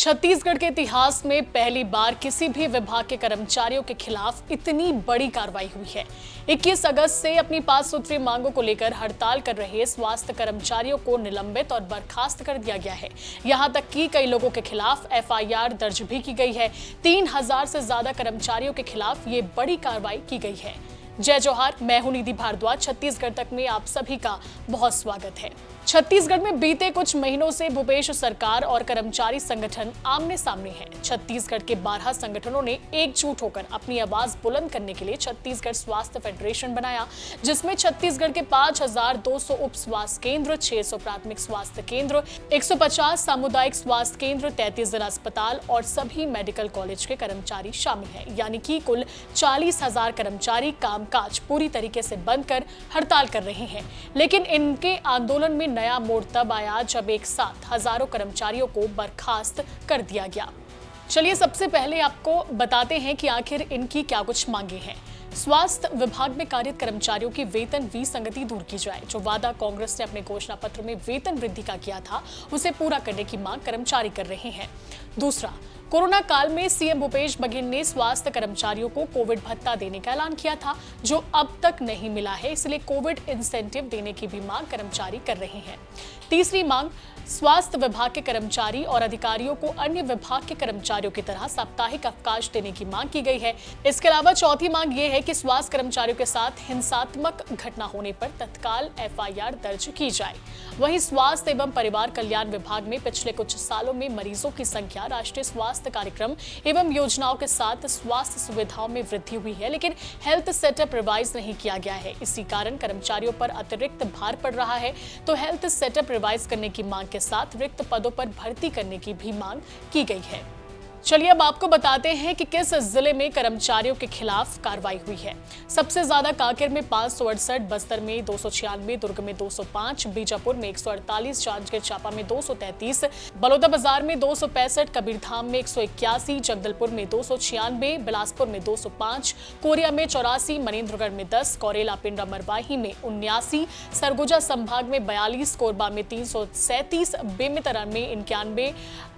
छत्तीसगढ़ के इतिहास में पहली बार किसी भी विभाग के कर्मचारियों के खिलाफ इतनी बड़ी कार्रवाई हुई है। 21 अगस्त से अपनी 5 सूत्रीय मांगों को लेकर हड़ताल कर रहे स्वास्थ्य कर्मचारियों को निलंबित और बर्खास्त कर दिया गया है। यहां तक कि कई लोगों के खिलाफ एफआईआर दर्ज भी की गई है। 3000 से ज्यादा कर्मचारियों के खिलाफ ये बड़ी कार्रवाई की गई है। जय जोहार, मैं हूं निधि भारद्वाज। छत्तीसगढ़ तक में आप सभी का बहुत स्वागत है। छत्तीसगढ़ में बीते कुछ महीनों से भूपेश सरकार और कर्मचारी संगठन आमने सामने हैं। छत्तीसगढ़ के 12 संगठनों ने एकजुट होकर अपनी आवाज बुलंद करने के लिए छत्तीसगढ़ स्वास्थ्य फेडरेशन बनाया, जिसमें छत्तीसगढ़ के 5200 उप स्वास्थ्य केंद्र, 600 प्राथमिक स्वास्थ्य केंद्र, 150 सामुदायिक स्वास्थ्य केंद्र, 33 जिला अस्पताल और सभी मेडिकल कॉलेज के कर्मचारी शामिल हैं। यानी कि कुल 40,000 कर्मचारी कामकाज पूरी तरीके से बंद कर हड़ताल कर रहे हैं। लेकिन इनके आंदोलन में नया मोड़ तब आया जब एक साथ हजारों कर्मचारियों को बर्खास्त कर दिया गया। चलिए सबसे पहले आपको बताते हैं कि आखिर इनकी क्या कुछ मांगे हैं। स्वास्थ्य विभाग में कार्यरत कर्मचारियों की वेतन विसंगति दूर की जाए। जो वादा कांग्रेस ने अपने घोषणा पत्र में वेतन वृद्धि का किया था, उसे पूरा करने की मांग कर्मचारी कर रहे हैं। दूसरा, कोरोना काल में सीएम भूपेश बघेल ने स्वास्थ्य कर्मचारियों को कोविड भत्ता देने का ऐलान किया था, जो अब तक नहीं मिला है, इसलिए कोविड इंसेंटिव देने की भी मांग कर्मचारी कर रहे हैं। तीसरी मांग, स्वास्थ्य विभाग के कर्मचारी और अधिकारियों को अन्य विभाग के कर्मचारियों की तरह साप्ताहिक अवकाश देने की मांग की गई है। इसके अलावा चौथी मांग ये है कि स्वास्थ्य कर्मचारियों के साथ हिंसात्मक घटना होने पर तत्काल एफआईआर दर्ज की जाए। वहीं स्वास्थ्य एवं परिवार कल्याण विभाग में पिछले कुछ सालों में मरीजों की संख्या, राष्ट्रीय स्वास्थ्य कार्यक्रम एवं योजनाओं के साथ स्वास्थ्य सुविधाओं में वृद्धि हुई है, लेकिन हेल्थ सेटअप रिवाइज नहीं किया गया है। इसी कारण कर्मचारियों पर अतिरिक्त भार पड़ रहा है। तो हेल्थ सेटअप रिवाइज करने की मांग के साथ रिक्त पदों पर भर्ती करने की भी मांग की गई है। चलिए अब आपको बताते हैं कि किस जिले में कर्मचारियों के खिलाफ कार्रवाई हुई है। सबसे ज्यादा कांकेर में 568, बस्तर में 296, दुर्ग में 205, बीजापुर में 148, जांजगीर चांपा में 233, बलौदाबाजार में 265, कबीरधाम में 181, जगदलपुर में 296, बिलासपुर में 205, कोरिया में 84, मनेन्द्रगढ़ में 10, कौरेला, पिंडरा, मरवाही में 79, सरगुजा संभाग में 42, कोरबा में 337, बेमेतरा में 91,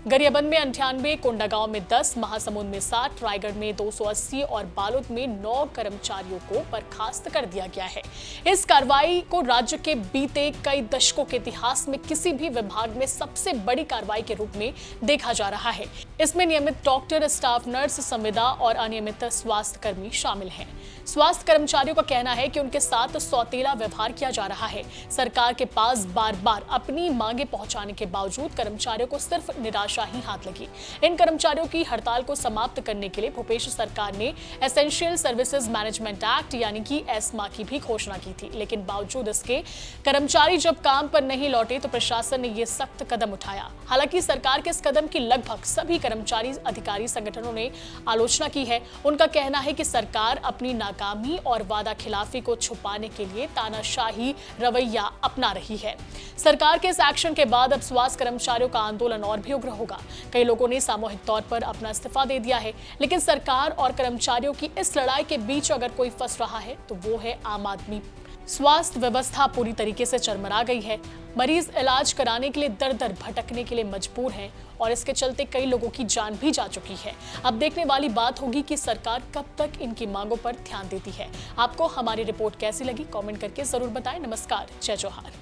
गरियाबंद में 98, कोंडागांव में 10, महासमुंद में 60, रायगढ़ में 280 और बालोद में 9 कर्मचारियों को बर्खास्त कर दिया गया है। इस कार्रवाई को राज्य के बीते कई दशकों के इतिहास में किसी भी विभाग में सबसे बड़ी कार्रवाई के रूप में देखा जा रहा है। इसमें नियमित डॉक्टर, स्टाफ नर्स, संविदा और अनियमित स्वास्थ्य कर्मी शामिल हैं। स्वास्थ्य कर्मचारियों का कहना है कि उनके साथ सौतेला व्यवहार किया जा रहा है। सरकार के पास बार बार अपनी मांगे पहुंचाने के बावजूद कर्मचारियों को सिर्फ निराशा ही हाथ लगी। इन कर्मचारियों की हड़ताल को समाप्त करने के लिए भूपेश सरकार ने एसेंशियल सर्विसेज मैनेजमेंट एक्ट यानी कि एस्मा की भी घोषणा की थी, लेकिन बावजूद इसके कर्मचारी जब काम पर नहीं लौटे तो प्रशासन ने यह सख्त कदम उठाया। हालांकि सरकार के इस कदम की लगभग सभी कर्मचारी अधिकारी संगठनों ने आलोचना की है। उनका कहना है कि सरकार अपनी नाकामी और वादा खिलाफी को छुपाने के लिए तानाशाही रवैया अपना रही है। सरकार के इस एक्शन के बाद अब स्वास्थ्य कर्मचारियों का आंदोलन और भी उग्र होगा। कई लोगों ने सामूहिक तौर पर अपना इस्तीफा दे दिया है, लेकिन सरकार और कर्मचारियों की इस लड़ाई के बीच अगर कोई फंस रहा है तो वो है आम आदमी। स्वास्थ्य व्यवस्था पूरी तरीके से चरमरा गई है। मरीज इलाज कराने के लिए दर दर भटकने के लिए मजबूर हैं और इसके चलते कई लोगों की जान भी जा चुकी है। अब देखने वाली बात होगी कि सरकार कब तक इनकी मांगों पर ध्यान देती है। आपको हमारी रिपोर्ट कैसी लगी, कमेंट करके जरूर बताएं। नमस्कार, जय जोहार।